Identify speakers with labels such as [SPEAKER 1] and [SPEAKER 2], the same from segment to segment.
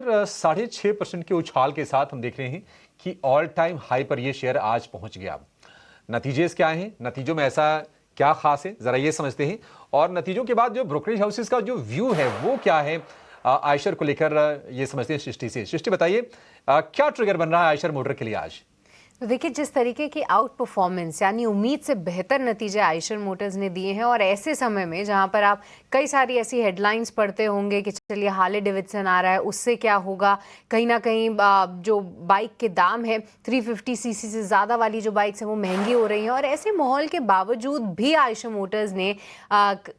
[SPEAKER 1] 6.5% के उछाल के साथ हम देख रहे हैं कि ऑल टाइम हाई पर यह शेयर आज पहुंच गया। नतीजे क्या हैं? नतीजों में ऐसा क्या खास है, जरा ये समझते हैं। और नतीजों के बाद जो ब्रोकरेज हाउसेस का जो व्यू है वो क्या है आयशर को लेकर, ये समझते हैं सृष्टि से। सृष्टि बताइए, क्या ट्रिगर बन रहा है आयशर मोटर के लिए आज?
[SPEAKER 2] तो देखिए, जिस तरीके की आउट परफॉर्मेंस यानी उम्मीद से बेहतर नतीजे आयशर मोटर्स ने दिए हैं, और ऐसे समय में जहां पर आप कई सारी ऐसी हेडलाइंस पढ़ते होंगे कि चलिए हार्ले डेविडसन आ रहा है, उससे क्या होगा, कहीं ना कहीं जो बाइक के दाम है 350 सीसी से ज़्यादा वाली जो बाइक्स हैं वो महंगी हो रही हैं, और ऐसे माहौल के बावजूद भी आयशर मोटर्स ने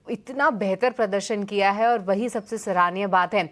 [SPEAKER 2] इतना बेहतर प्रदर्शन किया है, और वही सबसे सराहनीय बात है।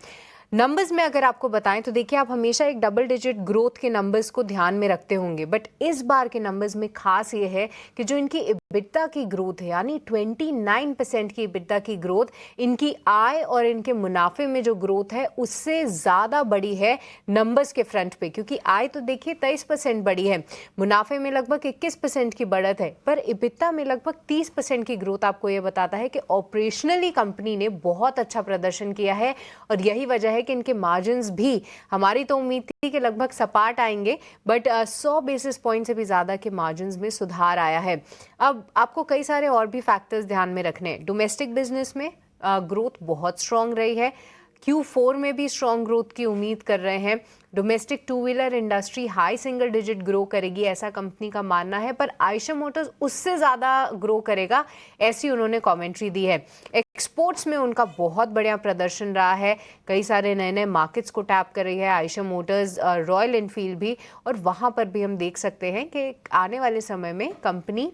[SPEAKER 2] नंबर्स में अगर आपको बताएं तो देखिए, आप हमेशा एक डबल डिजिट ग्रोथ के नंबर्स को ध्यान में रखते होंगे, बट इस बार के नंबर्स में खास ये है कि जो इनकी EBITDA की ग्रोथ है, यानी 29% की EBITDA की ग्रोथ, इनकी आय और इनके मुनाफे में जो ग्रोथ है उससे ज़्यादा बड़ी है नंबर्स के फ्रंट पे। क्योंकि आय तो देखिए 23% बढ़ी है, मुनाफे में लगभग 21% की बढ़त है, पर EBITDA में लगभग 30% की ग्रोथ आपको ये बताता है कि ऑपरेशनली कंपनी ने बहुत अच्छा प्रदर्शन किया है। और यही वजह है कि इनके मार्जिन्स भी, हमारी तो उम्मीद थी कि लगभग सपाट आएंगे, बट 100 बेसिस पॉइंट से भी ज़्यादा के मार्जिन्स में सुधार आया है। अब आपको कई सारे और भी फैक्टर्स ध्यान में रखने हैं। डोमेस्टिक बिजनेस में ग्रोथ बहुत स्ट्रांग रही है, Q4 में भी स्ट्रांग ग्रोथ की उम्मीद कर रहे हैं। Domestic two wheeler industry high single digit grow करेगी, ऐसा कंपनी का मानना है, पर आयशर मोटर्स उससे ज़्यादा ग्रो करेगा, ऐसी उन्होंने कमेंट्री दी है। एक्सपोर्ट्स में उनका बहुत बढ़िया प्रदर्शन रहा है, कई सारे नए नए मार्केट्स को टैप कर रही है आयशर मोटर्स, रॉयल एनफील्ड भी, और वहाँ पर भी हम देख सकते हैं कि आने वाले समय में कंपनी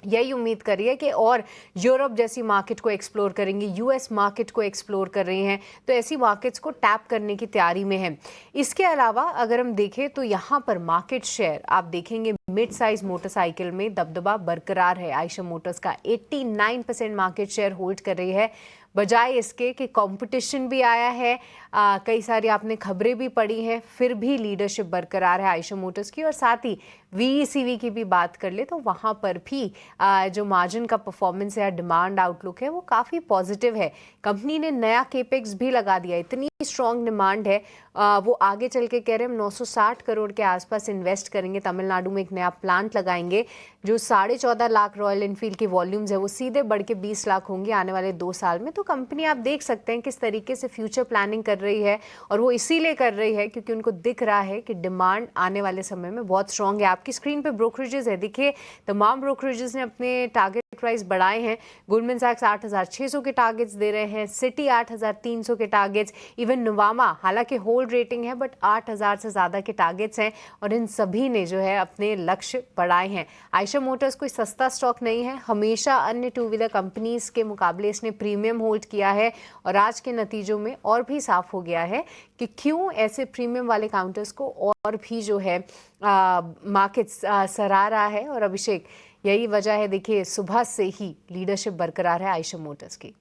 [SPEAKER 2] यही उम्मीद कर रही है कि और यूरोप जैसी मार्केट को एक्सप्लोर करेंगे, यूएस मार्केट को एक्सप्लोर कर रही हैं, तो ऐसी मार्केट्स को टैप करने की तैयारी में है। इसके अलावा अगर हम देखें तो यहाँ पर मार्केट शेयर आप देखेंगे, मिड साइज मोटरसाइकिल में दबदबा बरकरार है। आयशर मोटर्स का 89% मार्केट शेयर होल्ड कर रही है, बजाय इसके कि कंपटीशन भी आया है, कई सारी आपने खबरें भी पढ़ी हैं, फिर भी लीडरशिप बरकरार है आयशर मोटर्स की। और साथ ही VECV की भी बात कर ले तो वहाँ पर भी जो मार्जिन का परफॉर्मेंस है, डिमांड आउटलुक है, वो काफ़ी पॉजिटिव है। कंपनी ने नया केपेक्स भी लगा दिया, इतनी स्ट्रॉन्ग डिमांड है, वो आगे चल के कह रहे हैं 960 करोड़ के आसपास इन्वेस्ट करेंगे, तमिलनाडु में एक नया प्लांट लगाएंगे। जो 14.5 लाख रॉयल एनफील्ड की वॉल्यूम्स है वो सीधे बढ़ के 20 लाख होंगी आने वाले 2 साल में। तो कंपनी आप देख सकते हैं किस तरीके से फ्यूचर प्लानिंग कर रही है, और वो इसीलिए कर रही है क्योंकि उनको दिख रहा है कि डिमांड आने वाले समय में बहुत स्ट्रांग है। आपकी स्क्रीन पे ब्रोकरेजेस है, देखिए तमाम ब्रोकरेजेस ने अपने टारगेट प्राइस बढ़ाए हैं। गोल्डमैन सैक्स 8,600 के टारगेट्स दे रहे हैं, सिटी 8,300 के टारगेट्स, इवन नुवामा हालांकि होल्ड रेटिंग है बट 8,000 से ज़्यादा के टारगेट्स हैं, और इन सभी ने जो है अपने लक्ष्य बढ़ाए हैं। आयशर मोटर्स कोई सस्ता स्टॉक नहीं है, हमेशा अन्य टू व्हीलर कंपनीज के मुकाबले इसने प्रीमियम होल्ड किया है, और आज के नतीजों में और भी साफ हो गया है कि क्यों ऐसे प्रीमियम वाले काउंटर्स को और भी जो है मार्केट्स सराह रहा है। और अभिषेक, यही वजह है, देखिए सुबह से ही लीडरशिप बरकरार है आयशर मोटर्स की।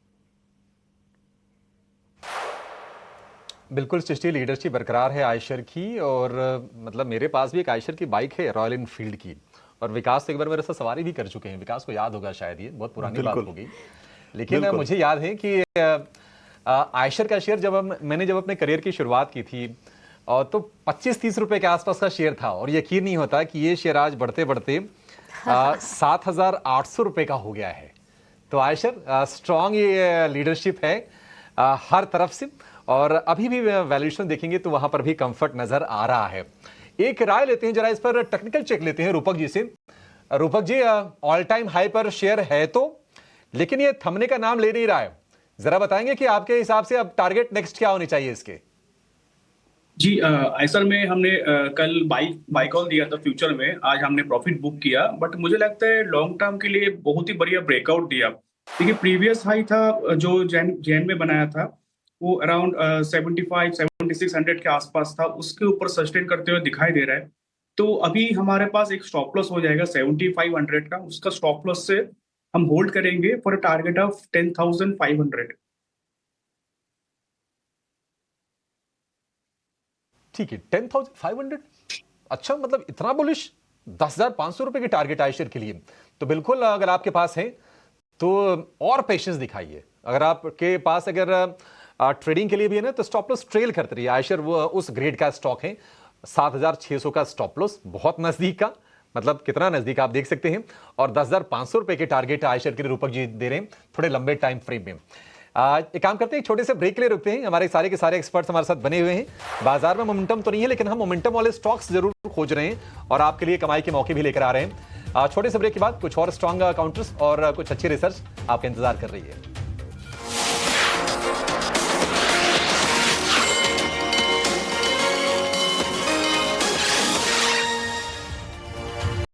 [SPEAKER 1] बिल्कुल सृष्टि, लीडरशिप बरकरार है आयशर की। और मतलब मेरे पास भी एक आयशर की बाइक है, रॉयल एनफील्ड की, और विकास तो एक बार मेरे साथ सवारी भी कर चुके हैं। विकास को याद होगा शायद, ये बहुत पुरानी बात होगी, लेकिन मुझे याद है कि आयशर का शेयर मैंने जब अपने करियर की शुरुआत की थी तो 25-30 रुपए के आसपास का शेयर था, और यकीन नहीं होता कि ये शेयर आज बढ़ते बढ़ते 7,800 रुपए का हो गया है। तो आयशर स्ट्रांग ये लीडरशिप है हर तरफ से, और अभी भी वैल्यूएशन देखेंगे तो वहां पर भी कंफर्ट नजर आ रहा है। एक राय लेते हैं, जरा इस पर टेक्निकल चेक लेते हैं रूपक जी से। Rupak ji, all time high पर शेयर है तो, लेकिन ये थमने का नाम ले नहीं रहा है, जरा बताएंगे कि आपके हिसाब से अब टारगेट नेक्स्ट क्या होने चाहिए इसके?
[SPEAKER 3] जी, ऐसा में हमने कल बाई कॉल दिया था फ्यूचर में, आज हमने प्रॉफिट बुक किया, बट मुझे लगता है लॉन्ग टर्म के लिए बहुत ही बढ़िया ब्रेकआउट दिया। देखिए, प्रीवियस हाई था जो जैन में बनाया था, वो अराउंड 75-7600 के आसपास था, उसके ऊपर सस्टेन करते हुए दिखाई दे रहा है। तो अभी हमारे पास एक स्टॉप लॉस हो जाएगा 7500 का, उसका स्टॉप लॉस से हम होल्ड करेंगे फॉर अ टारगेट ऑफ 10,500।
[SPEAKER 1] ठीक है, 10,500, अच्छा, मतलब इतना बुलिश, 10,500 रुपए की टारगेट आयशर के लिए। तो बिल्कुल अगर आपके पास है तो और पेशेंस दिखाइए। अगर आपके पास अगर ट्रेडिंग के लिए भी है ना, तो स्टॉप लॉस ट्रेल करते रहिए। आयशर वो उस ग्रेड का स्टॉक है, 7,600 का स्टॉप लॉस, बहुत नजदीक का, मतलब कितना नजदीक आप देख सकते हैं। और 10,500 रुपए के टारगेट आयशर के लिए रूपक जी दे रहे हैं थोड़े लंबे टाइम फ्रेम में। एक काम करते हैं, एक छोटे से ब्रेक के लिए रुकते हैं। हमारे सारे के सारे एक्सपर्ट्स हमारे साथ बने हुए हैं। बाजार में मोमेंटम तो नहीं है, लेकिन हम मोमेंटम वाले स्टॉक्स जरूर खोज रहे हैं और आपके लिए कमाई के मौके भी लेकर आ रहे हैं। छोटे से ब्रेक के बाद कुछ और स्ट्रॉन्ग काउंटर्स और कुछ अच्छी रिसर्च आपका इंतजार कर रही है।